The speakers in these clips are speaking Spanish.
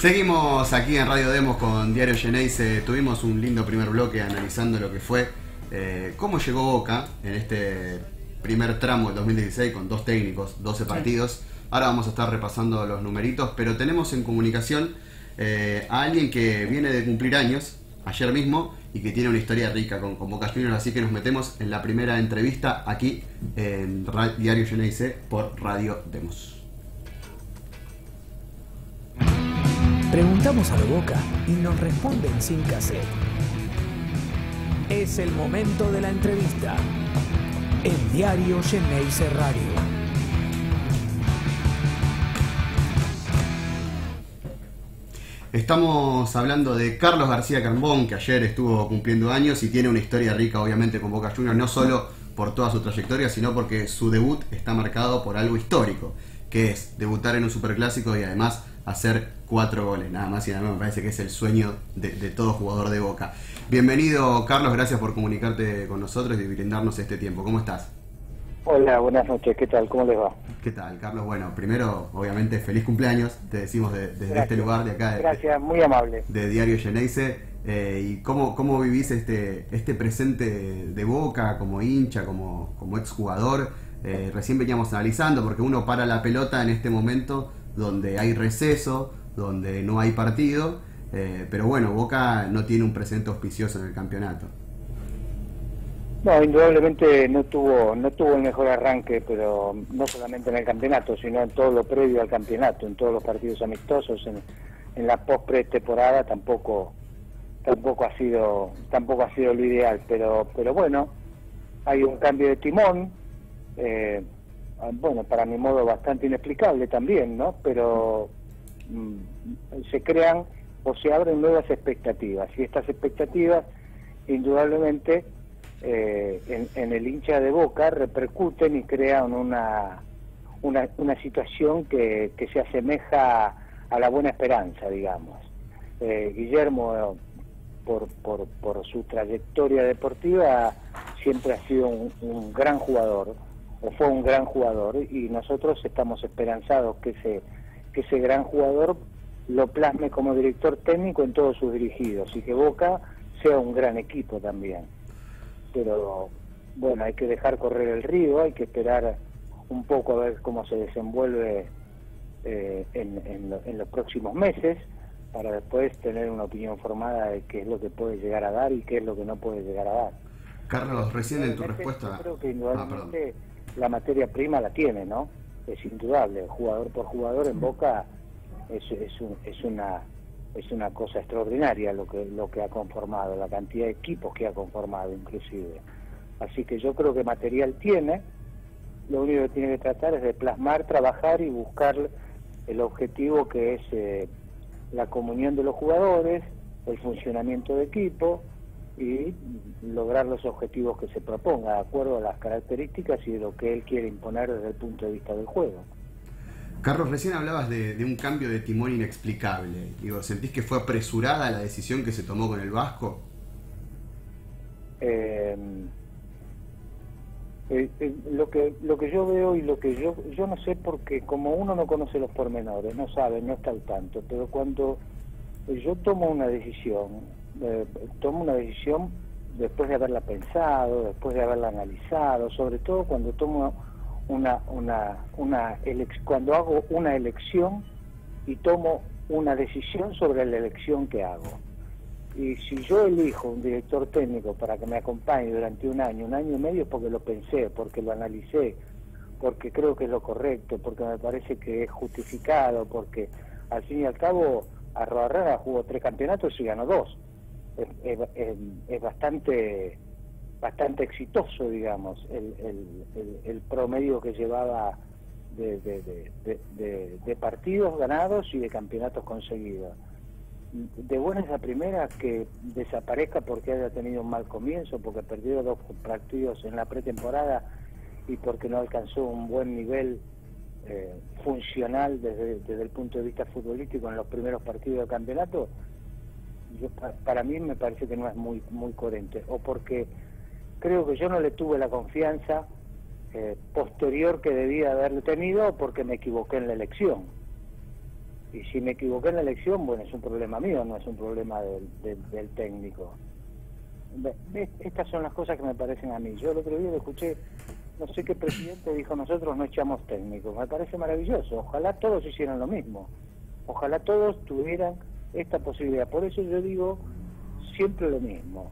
Seguimos aquí en Radio Demos con Diario Geneise. Tuvimos un lindo primer bloque analizando lo que fue cómo llegó Boca en este primer tramo del 2016 con 2 técnicos, 12 partidos. Ahora vamos a estar repasando los numeritos, pero tenemos en comunicación a alguien que viene de cumplir años ayer mismo y que tiene una historia rica con Boca Juniors, así que nos metemos en la primera entrevista aquí en Diario Geneise por Radio Demos. Preguntamos a lo Boca y nos responden sin cassette. Es el momento de la entrevista en Diario Geneise Radio. Estamos hablando de Carlos García Cambón, que ayer estuvo cumpliendo años y tiene una historia rica obviamente con Boca Juniors, no solo por toda su trayectoria, sino porque su debut está marcado por algo histórico, que es debutar en un superclásico y además hacer 4 goles, nada más y nada menos. Me parece que es el sueño de todo jugador de Boca. Bienvenido, Carlos, gracias por comunicarte con nosotros y brindarnos este tiempo. ¿Cómo estás? Hola, buenas noches, ¿qué tal? ¿Cómo les va? ¿Qué tal, Carlos? Bueno, primero, obviamente, feliz cumpleaños, te decimos desde este lugar de acá. Gracias, muy amable. De Diario Geneise. ¿Y cómo vivís este presente de Boca como hincha, como exjugador? Recién veníamos analizando, porque uno para la pelota en este momento donde hay receso, donde no hay partido, pero bueno, Boca no tiene un presente auspicioso en el campeonato. No, indudablemente no tuvo el mejor arranque, pero no solamente en el campeonato, sino en todo lo previo al campeonato, en todos los partidos amistosos, en la post-pretemporada tampoco ha sido lo ideal, pero bueno, hay un cambio de timón, bueno, para mi modo bastante inexplicable también, ¿no? Pero se crean o se abren nuevas expectativas, y estas expectativas indudablemente en el hincha de Boca repercuten y crean una situación que se asemeja a la buena esperanza, digamos. Guillermo, por su trayectoria deportiva, siempre ha sido un gran jugador, o fue un gran jugador, y nosotros estamos esperanzados que ese gran jugador lo plasme como director técnico en todos sus dirigidos, y que Boca sea un gran equipo también. Pero bueno, hay que dejar correr el río, hay que esperar un poco a ver cómo se desenvuelve en los próximos meses, para después tener una opinión formada de qué es lo que puede llegar a dar y qué es lo que no puede llegar a dar. Una recién en tu respuesta... Yo creo que indudablemente la materia prima la tiene, ¿no? Es indudable, jugador por jugador en Boca es una cosa extraordinaria lo que ha conformado, la cantidad de equipos que ha conformado inclusive. Así que yo creo que material tiene, lo único que tiene que tratar es de plasmar, trabajar y buscar el objetivo que es la comunión de los jugadores, el funcionamiento de equipo y lograr los objetivos que se proponga, de acuerdo a las características y de lo que él quiere imponer desde el punto de vista del juego. Carlos, recién hablabas de un cambio de timón inexplicable. Digo, ¿sentís que fue apresurada la decisión que se tomó con el Vasco? Lo que yo veo y lo que yo no sé, porque como uno no conoce los pormenores, no sabe, no está al tanto, pero cuando yo tomo una decisión después de haberla pensado, después de haberla analizado, sobre todo cuando tomo cuando hago una elección y tomo una decisión sobre la elección que hago. Y si yo elijo un director técnico para que me acompañe durante un año y medio, es porque lo pensé, porque lo analicé, porque creo que es lo correcto, porque me parece que es justificado, porque al fin y al cabo Arruabarrena jugó 3 campeonatos y ganó 2. Es bastante exitoso, digamos, el promedio que llevaba de partidos ganados y de campeonatos conseguidos. De buenas a primeras que desaparezca porque haya tenido un mal comienzo, porque perdió 2 partidos en la pretemporada y porque no alcanzó un buen nivel funcional desde el punto de vista futbolístico en los primeros partidos del campeonato, para mí me parece que no es muy coherente, o porque creo que yo no le tuve la confianza posterior que debía haberle tenido, porque me equivoqué en la elección. Y si me equivoqué en la elección, bueno, es un problema mío, no es un problema del técnico. Estas son las cosas que me parecen a mí. Yo el otro día lo escuché, no sé qué presidente dijo, nosotros no echamos técnicos. Me parece maravilloso. Ojalá todos hicieran lo mismo. Ojalá todos tuvieran esta posibilidad. Por eso yo digo siempre lo mismo.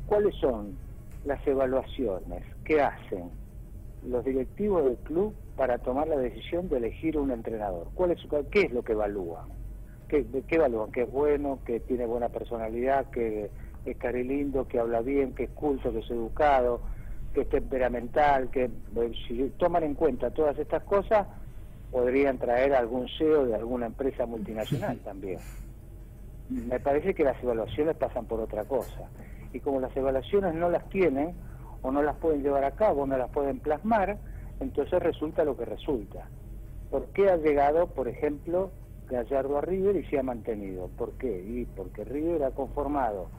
¿Cuáles son las evaluaciones que hacen los directivos del club para tomar la decisión de elegir un entrenador? ¿Qué es lo que evalúan? ¿Qué evalúan? ¿Que es bueno, que tiene buena personalidad, que es carilindo, que habla bien, que es culto, que es educado, que es temperamental? Que si toman en cuenta todas estas cosas, podrían traer algún CEO de alguna empresa multinacional también. Me parece que las evaluaciones pasan por otra cosa. Y como las evaluaciones no las tienen, o no las pueden llevar a cabo, o no las pueden plasmar, entonces resulta lo que resulta. ¿Por qué ha llegado, por ejemplo, Gallardo a River y se ha mantenido? ¿Por qué? Y porque River ha conformado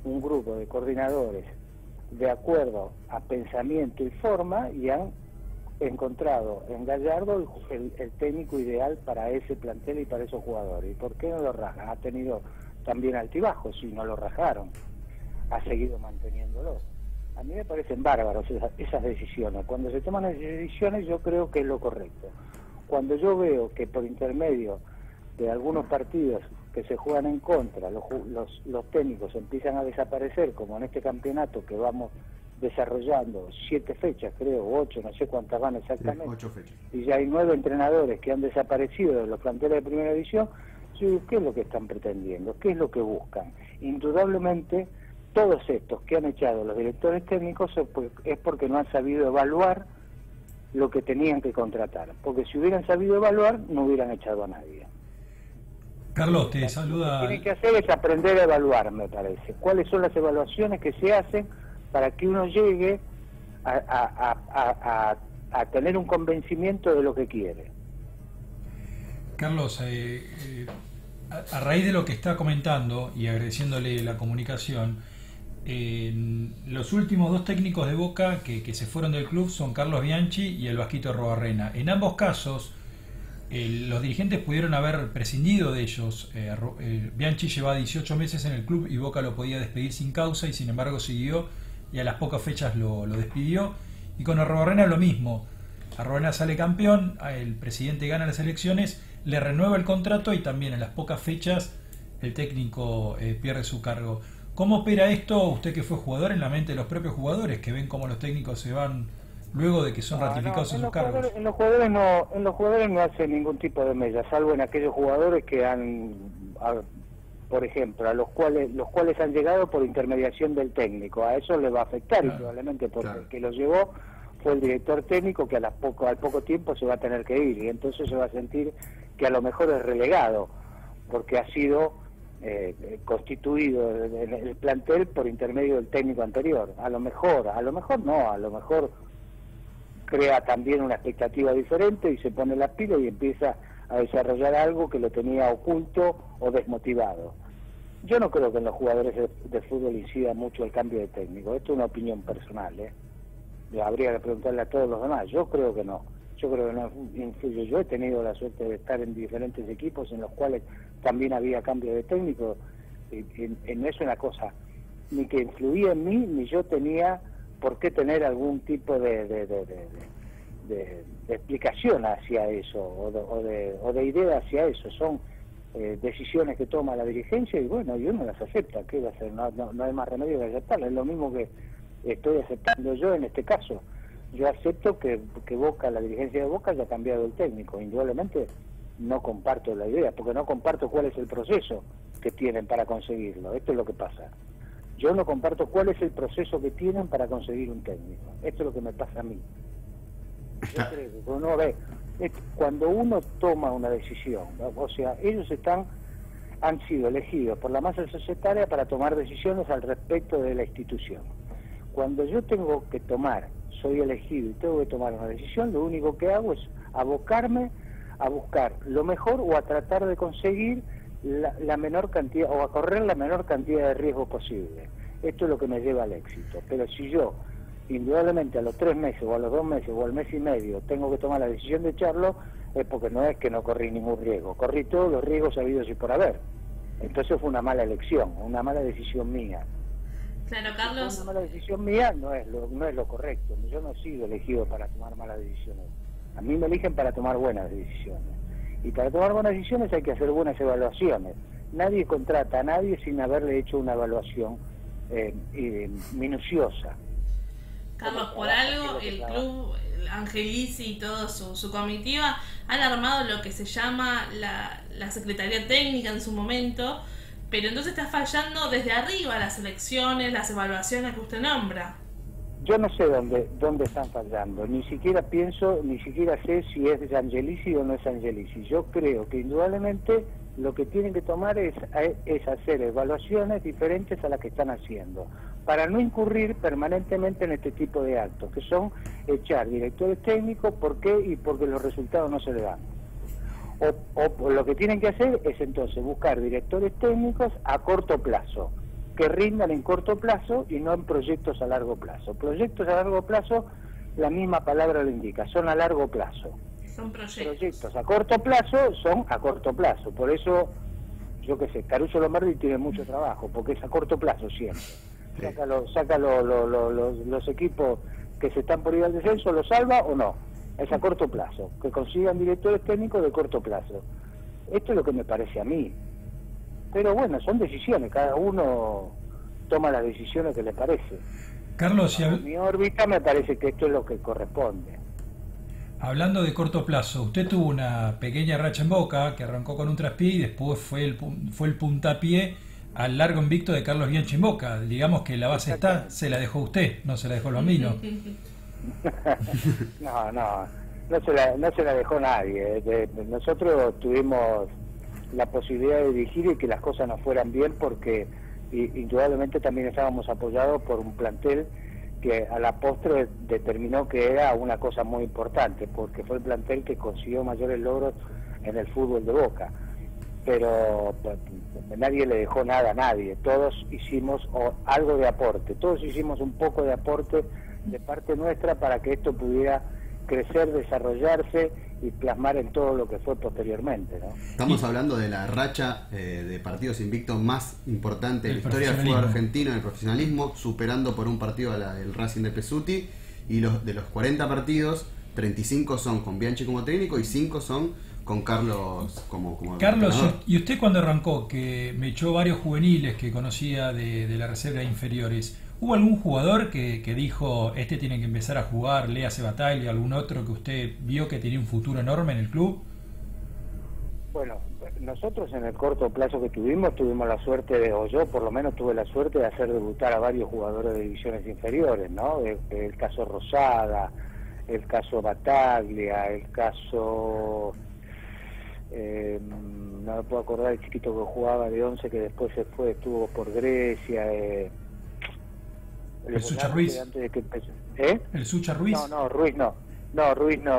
un grupo de coordinadores de acuerdo a pensamiento y forma y han encontrado en Gallardo el técnico ideal para ese plantel y para esos jugadores. ¿Y por qué no lo rajan? Ha tenido también altibajos y no lo rajaron. Ha seguido manteniéndolo. A mí me parecen bárbaros esas decisiones. Cuando se toman esas decisiones yo creo que es lo correcto. Cuando yo veo que por intermedio de algunos partidos que se juegan en contra, los técnicos empiezan a desaparecer, como en este campeonato que vamos desarrollando 7 fechas, creo, 8, no sé cuántas van exactamente, 8 fechas. Y ya hay 9 entrenadores que han desaparecido de los planteles de primera división. ¿Qué es lo que están pretendiendo? ¿Qué es lo que buscan? Indudablemente, todos estos que han echado los directores técnicos es porque no han sabido evaluar lo que tenían que contratar. Porque si hubieran sabido evaluar, no hubieran echado a nadie. Carlos, te saluda. Lo que tienen que hacer es aprender a evaluar, me parece. ¿Cuáles son las evaluaciones que se hacen para que uno llegue a tener un convencimiento de lo que quiere? Carlos, a raíz de lo que está comentando y agradeciéndole la comunicación, los últimos 2 técnicos de Boca que se fueron del club son Carlos Bianchi y el Vasquito Arrobarrena. En ambos casos, los dirigentes pudieron haber prescindido de ellos. Bianchi llevaba 18 meses en el club y Boca lo podía despedir sin causa y sin embargo siguió y a las pocas fechas lo despidió. Y con Arrobarrena lo mismo. Arrobarrena sale campeón, el presidente gana las elecciones, le renueva el contrato y también en las pocas fechas el técnico pierde su cargo. ¿Cómo opera esto, usted que fue jugador, en la mente de los propios jugadores, que ven cómo los técnicos se van luego de que son ratificados en sus cargos? En los jugadores no hace ningún tipo de mella, salvo en aquellos jugadores que han, por ejemplo, a los cuales han llegado por intermediación del técnico. A eso le va a afectar, claro, y probablemente porque el que los llevó fue el director técnico, que al poco tiempo se va a tener que ir, y entonces se va a sentir que a lo mejor es relegado, porque ha sido constituido el plantel por intermedio del técnico anterior. A lo mejor crea también una expectativa diferente y se pone la pila y empieza a desarrollar algo que lo tenía oculto o desmotivado. Yo no creo que en los jugadores de fútbol incida mucho el cambio de técnico. Esto es una opinión personal, habría que preguntarle a todos los demás. Yo creo que no influye. Yo he tenido la suerte de estar en diferentes equipos en los cuales también había cambio de técnico, y no es una cosa ni que influía en mí, ni yo tenía por qué tener algún tipo de explicación hacia eso, o de idea hacia eso. Son decisiones que toma la dirigencia y bueno, y uno las acepta. ¿Qué va a hacer? No hay más remedio que aceptarlas. Es lo mismo que estoy aceptando yo en este caso. Yo acepto que Boca, la dirigencia de Boca, haya cambiado el técnico. Indudablemente no comparto la idea, porque no comparto cuál es el proceso que tienen para conseguirlo. Esto es lo que pasa. Yo no comparto cuál es el proceso que tienen para conseguir un técnico. Esto es lo que me pasa a mí. Yo creo que cuando uno toma una decisión, ¿no? O sea, ellos han sido elegidos por la masa societaria para tomar decisiones al respecto de la institución. Cuando yo soy elegido y tengo que tomar una decisión, lo único que hago es abocarme a buscar lo mejor o a tratar de conseguir la menor cantidad, o a correr la menor cantidad de riesgo posible. Esto es lo que me lleva al éxito. Pero si yo indudablemente a los 3 meses o a los 2 meses o al mes y medio tengo que tomar la decisión de echarlo, es porque no es que no corrí ningún riesgo, corrí todos los riesgos habidos y por haber. Entonces fue una mala elección, una mala decisión mía. Claro, Carlos. Una mala decisión mía no es lo correcto. Yo no he sido elegido para tomar malas decisiones. A mí me eligen para tomar buenas decisiones. Y para tomar buenas decisiones hay que hacer buenas evaluaciones. Nadie contrata a nadie sin haberle hecho una evaluación minuciosa. Carlos, por algo el club Angelici y toda su comitiva han armado lo que se llama la Secretaría Técnica en su momento, pero entonces está fallando desde arriba las elecciones, las evaluaciones que usted nombra. Yo no sé dónde están fallando, ni siquiera sé si es Angelici o no es Angelici. Yo creo que indudablemente lo que tienen que tomar es hacer evaluaciones diferentes a las que están haciendo, para no incurrir permanentemente en este tipo de actos, que son echar directores técnicos. ¿Por qué? Y porque los resultados no se le dan. O lo que tienen que hacer es entonces buscar directores técnicos a corto plazo, que rindan en corto plazo y no en proyectos a largo plazo. Proyectos a largo plazo, la misma palabra lo indica, son a largo plazo. Son Proyectos a corto plazo son a corto plazo. Por eso, yo qué sé, Caruso Lombardi tiene mucho trabajo, porque es a corto plazo siempre. Saca los equipos que se están por ir al descenso, ¿los salva o no? Es a corto plazo, que consigan directores técnicos de corto plazo. Esto es lo que me parece a mí. Pero bueno, son decisiones, cada uno toma las decisiones que le parece. Carlos, En mi órbita me parece que esto es lo que corresponde. hablando de corto plazo, usted tuvo una pequeña racha en Boca que arrancó con un traspié y después fue el puntapié al largo invicto de Carlos Bianchi en Boca. Digamos que la base está, se la dejó usted, no se la dejó el Bambino. No se la dejó nadie. Nosotros tuvimos la posibilidad de dirigir y que las cosas no fueran bien porque indudablemente también estábamos apoyados por un plantel que a la postre determinó que era una cosa muy importante, porque fue el plantel que consiguió mayores logros en el fútbol de Boca. Pero nadie le dejó nada a nadie, todos hicimos algo de aporte, todos hicimos un poco de aporte de parte nuestra para que esto pudiera crecer, desarrollarse y plasmar en todo lo que fue posteriormente, ¿no? Estamos hablando de la racha de partidos invictos más importante de la historia del fútbol argentino en el profesionalismo, superando por un partido el Racing de Pesuti, y de los 40 partidos, 35 son con Bianchi como técnico y 5 son con Carlos como Carlos, entrenador. ¿y usted cuando arrancó, que me echó varios juveniles que conocía de la reserva de inferiores, hubo algún jugador que dijo, este tiene que empezar a jugar, léase Bataglia, algún otro que usted vio que tenía un futuro enorme en el club? Bueno, nosotros en el corto plazo que tuvimos la suerte o yo por lo menos tuve la suerte de hacer debutar a varios jugadores de divisiones inferiores, ¿no? El caso Rosada, el caso Bataglia, el caso... no me puedo acordar el chiquito que jugaba de 11 que después se fue, estuvo por Grecia, el Sucha Ruiz. ¿El Sucha Ruiz? No, Ruiz no. No, Ruiz no.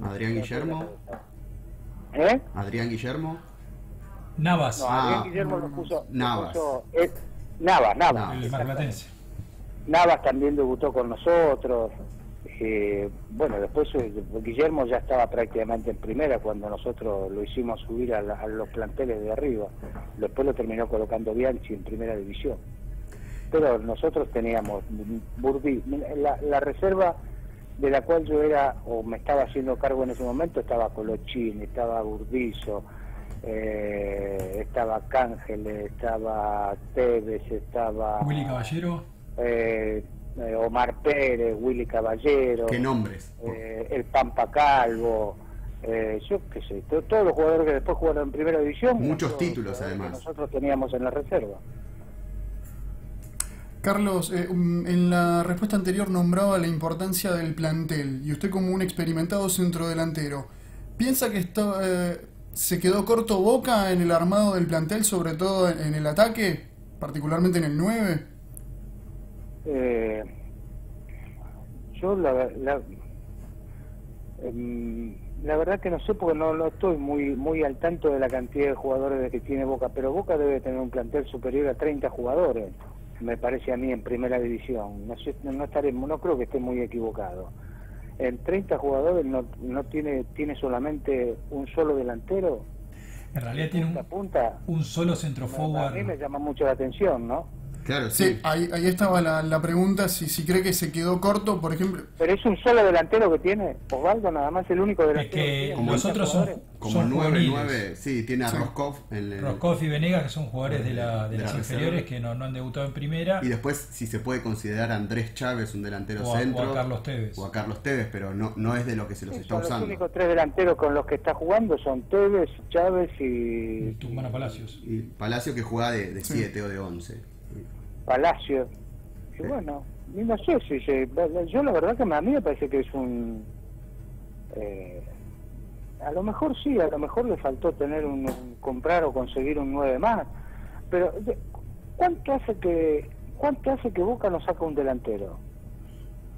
Adrián Guillermo. Adrián Guillermo. Navas. No, Adrián Guillermo lo puso. Navas. Navas. El marplatense. Navas también debutó con nosotros. Bueno, después Guillermo ya estaba prácticamente en primera cuando nosotros lo hicimos subir a los planteles de arriba. Después lo terminó colocando Bianchi en primera división. Pero nosotros teníamos la reserva de la cual yo era o me estaba haciendo cargo en ese momento, estaba Colochini, estaba Burdizo, estaba Cángeles, estaba Tevez, estaba Willy Caballero, Omar Pérez, Willy Caballero, ¿qué nombres? El Pampa Calvo, yo qué sé, todos los jugadores que después jugaron en primera división, muchos títulos además que nosotros teníamos en la reserva. Carlos, en la respuesta anterior nombraba la importancia del plantel y usted como un experimentado centrodelantero, ¿piensa que se quedó corto Boca en el armado del plantel, sobre todo en el ataque, particularmente en el 9? Yo la verdad que no sé porque no estoy muy al tanto de la cantidad de jugadores que tiene Boca, pero Boca debe tener un plantel superior a 30 jugadores. me parece a mí, en primera división. No sé, no creo que esté muy equivocado. En 30 jugadores no tiene solamente un solo delantero. En realidad tiene punta, un solo centro a forward. mí me llama mucho la atención, ¿no? Claro, Sí, sí. ahí estaba la pregunta, si cree que se quedó corto, por ejemplo. Pero es un solo delantero que tiene. Osvaldo nada más el único delantero. Es que tiene. los otros son Como 9, juveniles. sí, tiene a Sí. Roscoff Roscoff y Venegas, que son jugadores de las reserva. inferiores que no han debutado en primera. Y después, si se puede considerar a Andrés Chávez un delantero O a centro. Carlos Tevez. O a Carlos Tevez, pero no es de lo que se los Sí, está son los usando. únicos 3 delanteros con los que está jugando son Tevez, Chávez y Tucumano Palacios. Y Palacio que juega de 7 o de 11. Palacio. Y bueno, y no sé si yo la verdad que a mí me parece que es un... a lo mejor sí, a lo mejor le faltó tener comprar o conseguir un 9 más. Pero ¿cuánto hace que Boca no saca un delantero?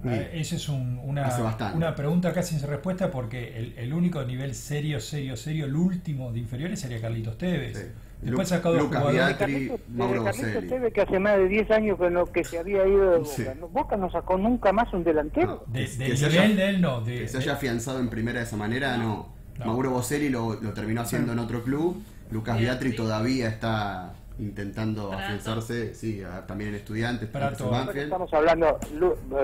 Esa es Hace bastante. una pregunta casi sin respuesta, porque el único nivel serio, el último de inferiores sería Carlitos Tevez. Sí. Después sacó dos Lucas jugadores. Biatri, Mauro Carlitos Boselli. Tevez, que hace más de 10 años que se había ido de Boca. Sí. Boca no sacó nunca más un delantero. No. Del Que se nivel haya- de él no. Que se haya afianzado en primera de esa manera, no. No. Mauro Boselli lo terminó haciendo en otro club. Lucas Biatri. Biatri todavía está intentando Prato. afianzarse, sí, también en Estudiantes, Prato. antes en Pero Banfield. estamos hablando,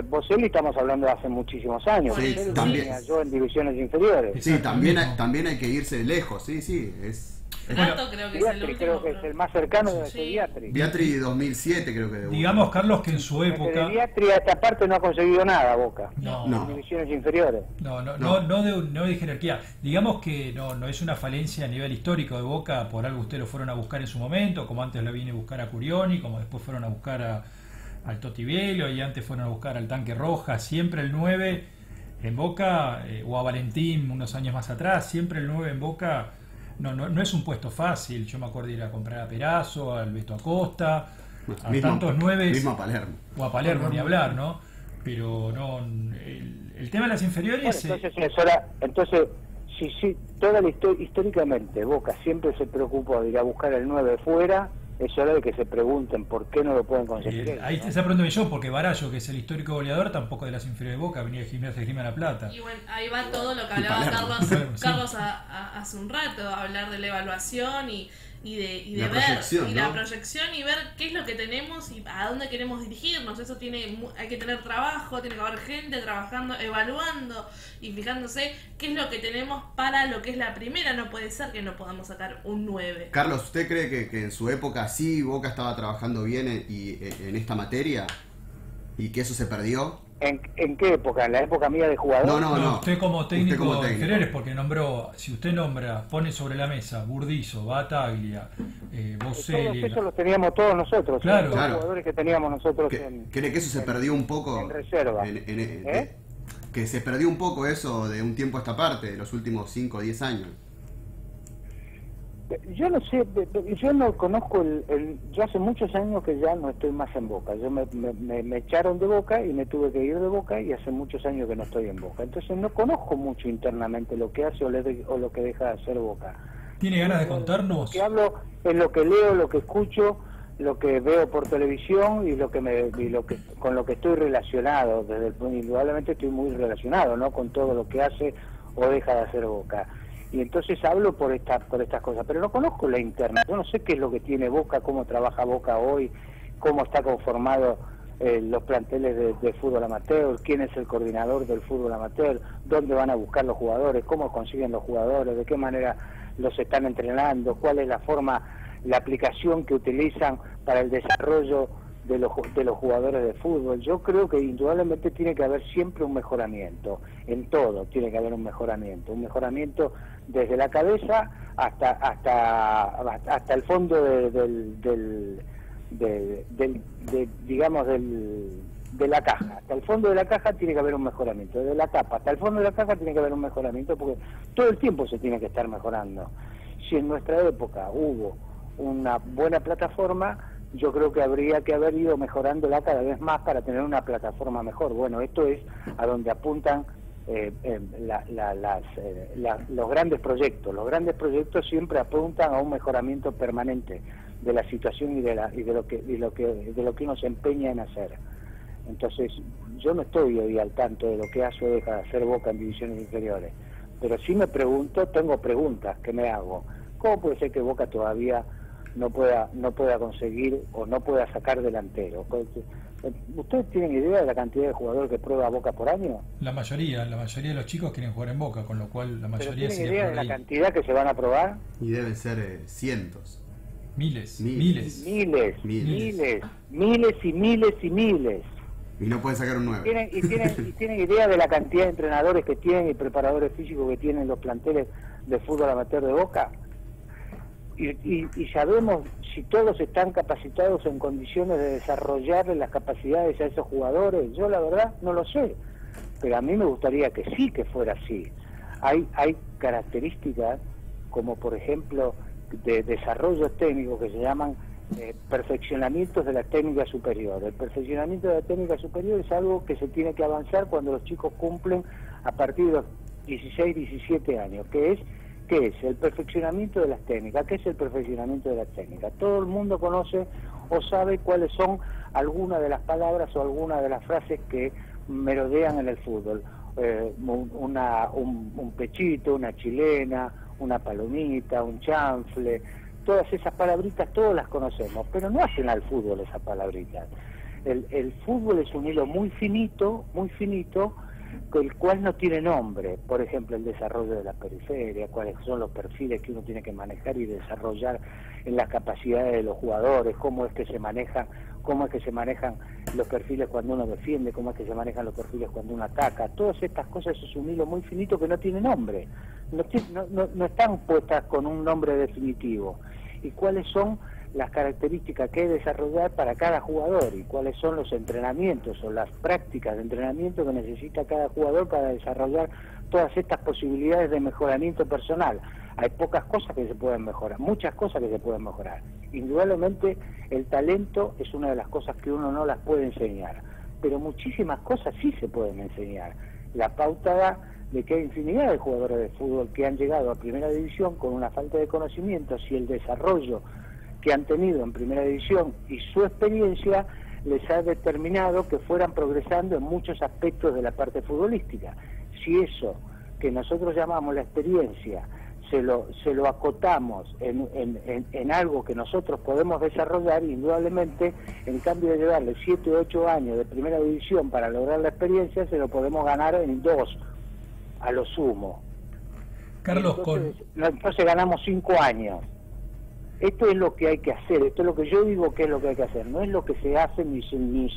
Boselli estamos hablando de hace muchísimos años. Sí, Boselli también. venía yo en divisiones inferiores. Sí, también Mismo. también hay que irse lejos, sí, es Prato creo que es el Biatri último. creo que es el más cercano de Sí. Biatri. Biatri 2007 creo que debutó. Digamos, Carlos, que en su De época. Biatri a esta parte no ha conseguido nada Boca. No, No. En divisiones inferiores. No de jerarquía. Digamos que no es una falencia a nivel histórico de Boca, por algo ustedes lo fueron a buscar en su momento, como antes lo vine a buscar a Curioni, como después fueron a buscar al Toti Velo y antes fueron a buscar al Tanque Roja. Siempre el 9 en Boca, o a Valentín unos años más atrás, siempre el 9 en Boca no es un puesto fácil. Yo me acuerdo de ir a comprar a Perazo, a Alberto Acosta, a tantos 9 mismo a Palermo. o a Palermo, ni hablar, ¿no? Pero no, el tema de las inferiores... Bueno, entonces, si toda la históricamente Boca siempre se preocupó de ir a buscar el 9 fuera, es hora de que se pregunten por qué no lo pueden conseguir. ahí ¿no? esa pregunta yo, porque Barallo, que es el histórico goleador, tampoco de las inferiores de Boca, venía de Gimnasia de Grima de la Plata. Y bueno, ahí va todo lo que Y hablaba Palermo. Carlos, Sí. Carlos hace un rato, hablar de la evaluación y de La ver proyección, y ¿no? la proyección y ver qué es lo que tenemos y a dónde queremos dirigirnos. Eso hay que tener trabajo, tiene que haber gente trabajando, evaluando y fijándose qué es lo que tenemos para lo que es la primera. No puede ser que no podamos sacar un 9. Carlos, ¿usted cree que en su época sí Boca estaba trabajando bien en esta materia y que eso se perdió? ¿En qué época? ¿En la época mía de jugador? No. Usted como técnico Usted como de técnico. inferiores, porque si usted pone sobre la mesa Burdizo, Bataglia, Boselli... Eso los teníamos todos nosotros. Claro. Los Claro. jugadores que teníamos nosotros en ¿Cree que eso se perdió un poco? en reserva. Que se perdió un poco eso de un tiempo a esta parte, de los últimos 5 o 10 años. Yo no sé, yo no conozco yo hace muchos años que ya no estoy más en Boca. Yo me echaron de Boca y me tuve que ir de Boca y hace muchos años que no estoy en Boca. Entonces no conozco mucho internamente lo que hace o lo que deja de hacer Boca. ¿Tiene ganas de Lo contarnos? que hablo es lo que leo, lo que escucho, lo que veo por televisión y con lo que estoy relacionado. Indudablemente estoy muy relacionado, ¿no? Con todo lo que hace o deja de hacer Boca. Y entonces hablo por estas cosas, pero no conozco la interna. Yo no sé qué es lo que tiene Boca, cómo trabaja Boca hoy, cómo está conformado los planteles de fútbol amateur, quién es el coordinador del fútbol amateur, dónde van a buscar los jugadores, cómo consiguen los jugadores, de qué manera los están entrenando, cuál es la forma, la aplicación que utilizan para el desarrollo de los jugadores de fútbol. Yo creo que indudablemente tiene que haber siempre un mejoramiento, en todo tiene que haber un mejoramiento desde la cabeza hasta el fondo de la caja. Hasta el fondo de la caja tiene que haber un mejoramiento, desde la tapa hasta el fondo de la caja tiene que haber un mejoramiento, porque todo el tiempo se tiene que estar mejorando. Si en nuestra época hubo una buena plataforma, yo creo que habría que haber ido mejorándola cada vez más para tener una plataforma mejor. Bueno, esto es a donde apuntan los grandes proyectos. Los grandes proyectos siempre apuntan a un mejoramiento permanente de la situación y de lo que uno se empeña en hacer. Entonces, yo no estoy hoy al tanto de lo que hace o deja de hacer Boca en divisiones inferiores, pero sí me pregunto, tengo preguntas que me hago. ¿Cómo puede ser que Boca todavía no pueda conseguir o no pueda sacar delantero? ¿Ustedes tienen idea de la cantidad de jugadores que prueba Boca por año? La mayoría de los chicos quieren jugar en Boca, con lo cual la ¿Pero mayoría tienen idea de la cantidad que se van a probar? Y deben ser cientos. Miles. Miles y miles. Y no pueden sacar un 9. ¿Y tienen idea de la cantidad de entrenadores que tienen y preparadores físicos que tienen los planteles de fútbol amateur de Boca? Y sabemos si todos están capacitados en condiciones de desarrollar las capacidades a esos jugadores. Yo la verdad no lo sé, pero a mí me gustaría que sí que fuera así. Hay características como por ejemplo de desarrollos técnicos que se llaman perfeccionamientos de la técnica superior. El perfeccionamiento de la técnica superior es algo que se tiene que avanzar cuando los chicos cumplen a partir de los 16, 17 años, ¿Qué es el perfeccionamiento de las técnicas? ¿Qué es el perfeccionamiento de las técnicas? Todo el mundo conoce o sabe cuáles son algunas de las palabras o algunas de las frases que merodean en el fútbol. Un pechito, una chilena, una palomita, un chanfle, todas esas palabritas, todas las conocemos, pero no hacen al fútbol esas palabritas. El fútbol es un hilo muy finito, el cual no tiene nombre. Por ejemplo, el desarrollo de la periferia, cuáles son los perfiles que uno tiene que manejar y desarrollar en las capacidades de los jugadores, cómo es que se manejan los perfiles cuando uno defiende, cómo es que se manejan los perfiles cuando uno ataca. Todas estas cosas es un hilo muy finito que no tiene nombre, no están puestas con un nombre definitivo. Y cuáles son las características que hay que desarrollar para cada jugador y cuáles son los entrenamientos o las prácticas de entrenamiento que necesita cada jugador para desarrollar todas estas posibilidades de mejoramiento personal. Hay pocas cosas que se pueden mejorar, muchas cosas que se pueden mejorar. Indudablemente el talento es una de las cosas que uno no las puede enseñar, pero muchísimas cosas sí se pueden enseñar. La pauta da de que hay infinidad de jugadores de fútbol que han llegado a primera división con una falta de conocimientos y el desarrollo que han tenido en primera división y su experiencia les ha determinado que fueran progresando en muchos aspectos de la parte futbolística. Si eso que nosotros llamamos la experiencia se lo acotamos en algo que nosotros podemos desarrollar, indudablemente, en cambio de llevarle 7 o 8 años de primera división para lograr la experiencia, se lo podemos ganar en 2, a lo sumo. Carlos, entonces ganamos 5 años. Esto es lo que hay que hacer, esto es lo que yo digo que es lo que hay que hacer, no es lo que se hace, ni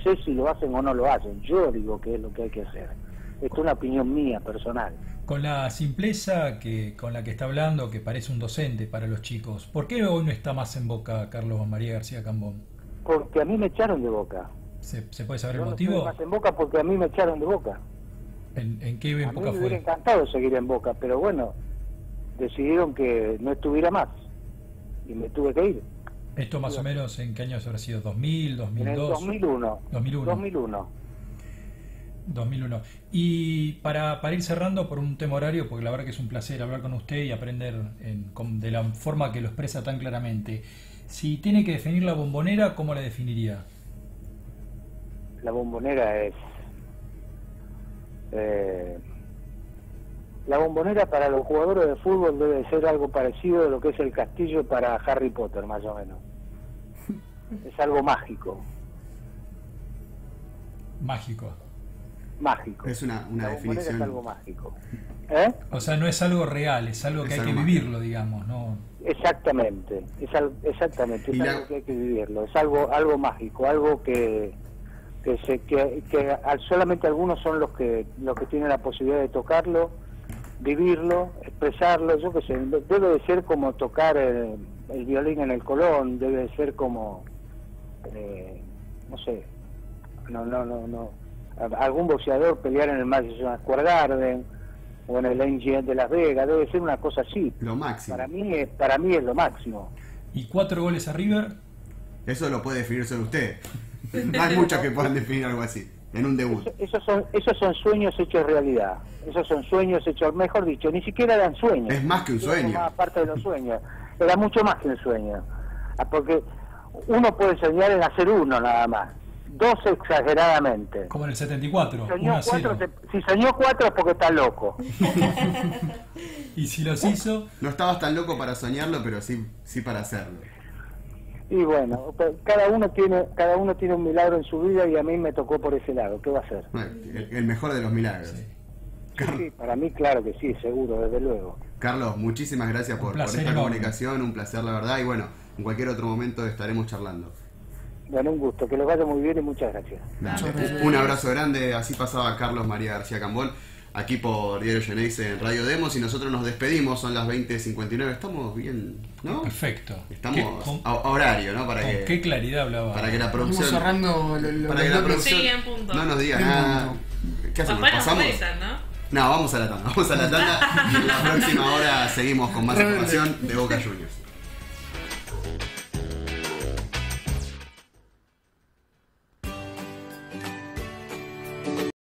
sé si lo hacen o no lo hacen, yo digo que es lo que hay que hacer. Esto es una opinión mía, personal. Con la simpleza con la que está hablando, que parece un docente para los chicos, ¿por qué hoy no está más en Boca Carlos María García Cambón? Porque a mí me echaron de Boca. ¿Se puede saber el no motivo? No estoy más en Boca porque a mí me echaron de Boca. ¿En qué época fue? A mí me hubiera encantado seguir en Boca, pero bueno, decidieron que no estuviera más y me tuve que ir. ¿Esto más o menos en qué años habrá sido? ¿2000, 2002? En el 2001. 2001. Y para ir cerrando por un tema horario, porque la verdad que es un placer hablar con usted y aprender de la forma que lo expresa tan claramente. Si tiene que definir la Bombonera, ¿cómo la definiría? La Bombonera es... la Bombonera para los jugadores de fútbol debe ser algo parecido a lo que es el castillo para Harry Potter, más o menos. Es algo mágico. Mágico. Es una definición. Es algo mágico. O sea, no es algo real, es algo que hay que vivirlo, digamos, ¿no? Exactamente, es algo que hay que vivirlo, es algo mágico, algo que solamente algunos son los que tienen la posibilidad de tocarlo, vivirlo, expresarlo. Yo qué sé, debe de ser como tocar el violín en el Colón, debe de ser como no sé, no algún boxeador pelear en el Madison Square Garden o en el MGM de Las Vegas, debe ser una cosa así. Lo máximo. Para mí es lo máximo. ¿Y 4 goles a River? Eso lo puede definir solo usted. No hay muchos que puedan definir algo así en un debut. Esos son sueños hechos realidad. Esos son sueños hechos, mejor dicho, ni siquiera eran sueños. Es más que un sueño. Aparte de los sueños, era mucho más que un sueño. porque uno puede soñar en hacer uno nada más, 2 exageradamente. Como en el 74, Soñó 1-0. si soñó 4 es porque está loco. Y si los hizo, No estabas tan loco para soñarlo, pero sí para hacerlo. Y bueno, cada uno tiene un milagro en su vida y a mí me tocó por ese lado. ¿Qué va a hacer? Bueno, el mejor de los milagros. Sí. Sí, para mí claro que sí, seguro, desde luego. Carlos, muchísimas gracias por placer esta enorme. comunicación, un placer la verdad, y bueno, en cualquier otro momento estaremos charlando. Bueno, un gusto, que les vaya muy bien y muchas gracias. Dale. Un abrazo grande, así pasaba Carlos María García Cambón, aquí por Diario Geneise en Radio Demos, y nosotros nos despedimos, son las 20:59, estamos bien, ¿no? perfecto. Estamos Con a horario, ¿no? con qué claridad hablaba. para que la Estamos producción, cerrando para que la producción Sí, en punto. no nos diga En nada. punto. ¿Qué hacemos? Papá nos ¿Pasamos? retan, ¿no? No, vamos a la tanda. Y la próxima hora seguimos con más información de Boca Juniors.